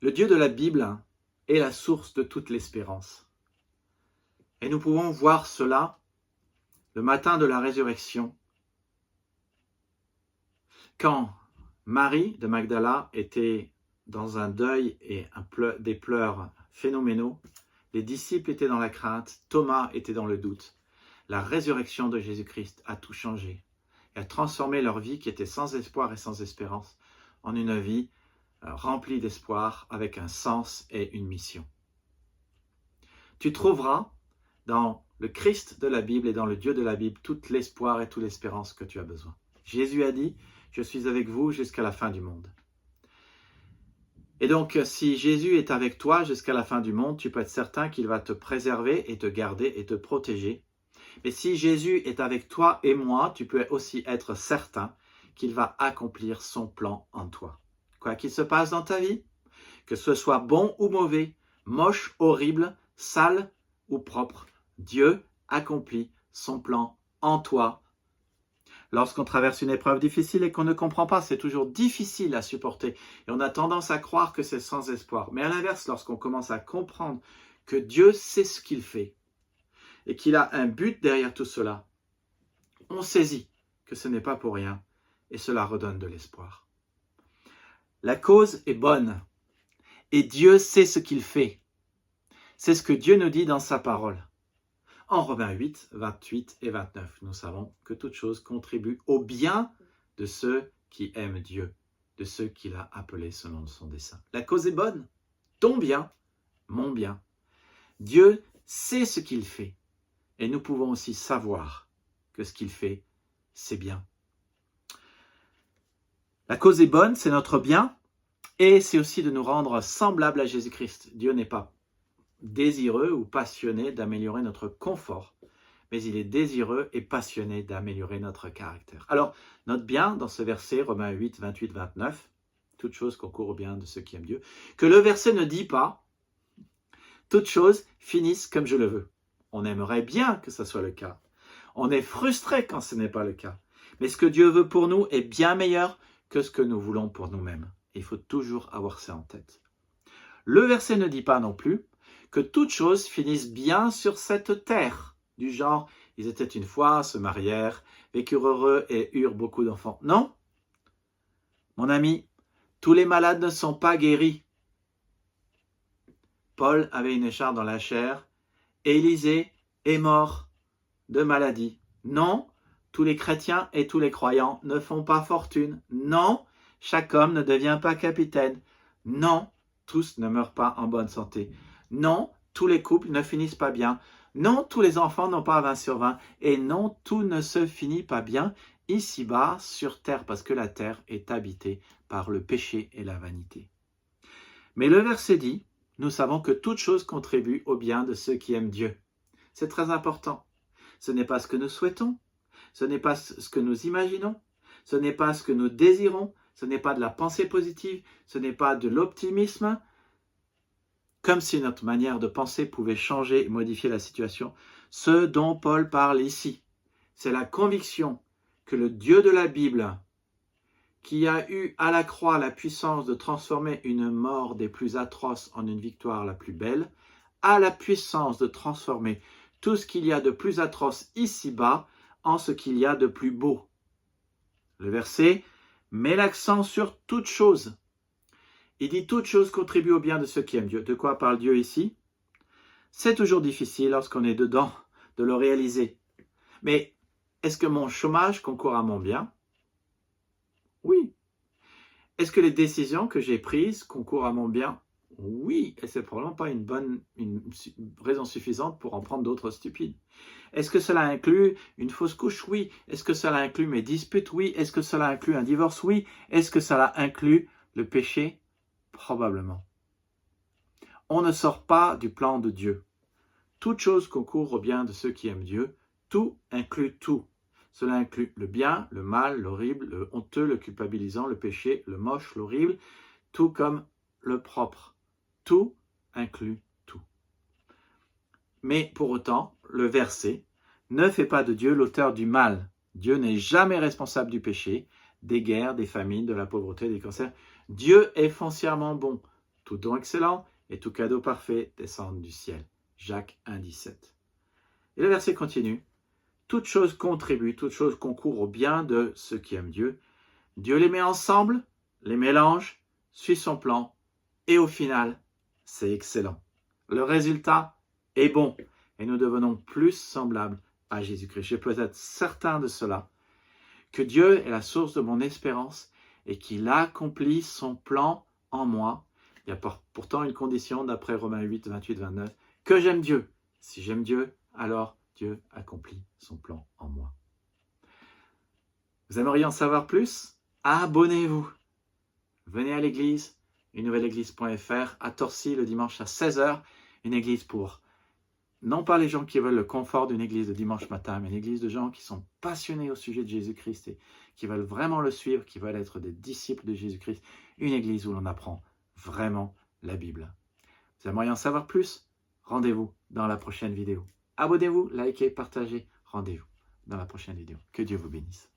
Le Dieu de la Bible est la source de toute l'espérance. Et nous pouvons voir cela le matin de la résurrection, quand Marie de Magdala était dans un deuil et des pleurs phénoménaux. Les disciples étaient dans la crainte, Thomas était dans le doute. La résurrection de Jésus-Christ a tout changé et a transformé leur vie qui était sans espoir et sans espérance en une vie remplie d'espoir avec un sens et une mission. Tu trouveras dans le Christ de la Bible et dans le Dieu de la Bible tout l'espoir et toute l'espérance que tu as besoin. Jésus a dit « Je suis avec vous jusqu'à la fin du monde ». Et donc, si Jésus est avec toi jusqu'à la fin du monde, tu peux être certain qu'il va te préserver et te garder et te protéger. Mais si Jésus est avec toi et moi, tu peux aussi être certain qu'il va accomplir son plan en toi. Quoi qu'il se passe dans ta vie, que ce soit bon ou mauvais, moche, horrible, sale ou propre, Dieu accomplit son plan en toi. Lorsqu'on traverse une épreuve difficile et qu'on ne comprend pas, c'est toujours difficile à supporter. Et on a tendance à croire que c'est sans espoir. Mais à l'inverse, lorsqu'on commence à comprendre que Dieu sait ce qu'il fait et qu'il a un but derrière tout cela, on saisit que ce n'est pas pour rien et cela redonne de l'espoir. La cause est bonne et Dieu sait ce qu'il fait. C'est ce que Dieu nous dit dans sa parole. En Romains 8, 28 et 29, nous savons que toute chose contribue au bien de ceux qui aiment Dieu, de ceux qu'il a appelés selon son dessein. La cause est bonne, ton bien, mon bien. Dieu sait ce qu'il fait et nous pouvons aussi savoir que ce qu'il fait, c'est bien. La cause est bonne, c'est notre bien et c'est aussi de nous rendre semblables à Jésus-Christ. Dieu n'est pas désireux ou passionné d'améliorer notre confort, mais il est désireux et passionné d'améliorer notre caractère. Alors, note bien dans ce verset, Romains 8, 28, 29, toute chose concourt au bien de ceux qui aiment Dieu, que le verset ne dit pas « toutes choses finissent comme je le veux ». On aimerait bien que ce soit le cas. On est frustré quand ce n'est pas le cas. Mais ce que Dieu veut pour nous est bien meilleur que ce que nous voulons pour nous-mêmes. Il faut toujours avoir ça en tête. Le verset ne dit pas non plus que toutes choses finissent bien sur cette terre, du genre, ils étaient une fois, se marièrent, vécurent heureux et eurent beaucoup d'enfants. Non, mon ami, tous les malades ne sont pas guéris. Paul avait une écharpe dans la chair, Élisée est mort de maladie. Non, tous les chrétiens et tous les croyants ne font pas fortune. Non, chaque homme ne devient pas capitaine. Non, tous ne meurent pas en bonne santé. Non, tous les couples ne finissent pas bien. Non, tous les enfants n'ont pas 20 sur 20. Et non, tout ne se finit pas bien ici-bas sur terre, parce que la terre est habitée par le péché et la vanité. Mais le verset dit, nous savons que toute chose contribue au bien de ceux qui aiment Dieu. C'est très important. Ce n'est pas ce que nous souhaitons, ce n'est pas ce que nous imaginons, ce n'est pas ce que nous désirons, ce n'est pas de la pensée positive, ce n'est pas de l'optimisme, comme si notre manière de penser pouvait changer et modifier la situation. Ce dont Paul parle ici, c'est la conviction que le Dieu de la Bible, qui a eu à la croix la puissance de transformer une mort des plus atroces en une victoire la plus belle, a la puissance de transformer tout ce qu'il y a de plus atroce ici-bas en ce qu'il y a de plus beau. Le verset met l'accent sur toute chose. Il dit « toute chose contribue au bien de ceux qui aiment Dieu ». De quoi parle Dieu ici? C'est toujours difficile lorsqu'on est dedans de le réaliser. Mais est-ce que mon chômage concourt à mon bien? Oui. Est-ce que les décisions que j'ai prises concourent à mon bien? Oui. Et c'est probablement pas une raison suffisante pour en prendre d'autres stupides. Est-ce que cela inclut une fausse couche? Oui. Est-ce que cela inclut mes disputes? Oui. Est-ce que cela inclut un divorce? Oui. Est-ce que cela inclut le péché? Probablement. On ne sort pas du plan de Dieu. Toute chose concourt au bien de ceux qui aiment Dieu. Tout inclut tout. Cela inclut le bien, le mal, l'horrible, le honteux, le culpabilisant, le péché, le moche, l'horrible, tout comme le propre. Tout inclut tout. Mais pour autant, le verset ne fait pas de Dieu l'auteur du mal. Dieu n'est jamais responsable du péché, des guerres, des famines, de la pauvreté, des cancers. Dieu est foncièrement bon. Tout don excellent et tout cadeau parfait descendent du ciel. Jacques 1, 17. Et le verset continue. Toute chose contribue, toute chose concourt au bien de ceux qui aiment Dieu. Dieu les met ensemble, les mélange, suit son plan, et au final, c'est excellent. Le résultat est bon, et nous devenons plus semblables à Jésus-Christ. Je peux être certain de cela, que Dieu est la source de mon espérance et qu'il accomplit son plan en moi. Il y a pourtant une condition d'après Romains 8, 28, 29, que j'aime Dieu. Si j'aime Dieu, alors Dieu accomplit son plan en moi. Vous aimeriez en savoir plus? Abonnez-vous. Venez à l'église, unenouvelleéglise.fr, à Torcy le dimanche à 16h, une église pour, non pas les gens qui veulent le confort d'une église de dimanche matin, mais une église de gens qui sont passionnés au sujet de Jésus-Christ et qui veulent vraiment le suivre, qui veulent être des disciples de Jésus-Christ, une église où l'on apprend vraiment la Bible. Vous aimeriez en savoir plus? Rendez-vous dans la prochaine vidéo. Abonnez-vous, likez, partagez. Rendez-vous dans la prochaine vidéo. Que Dieu vous bénisse.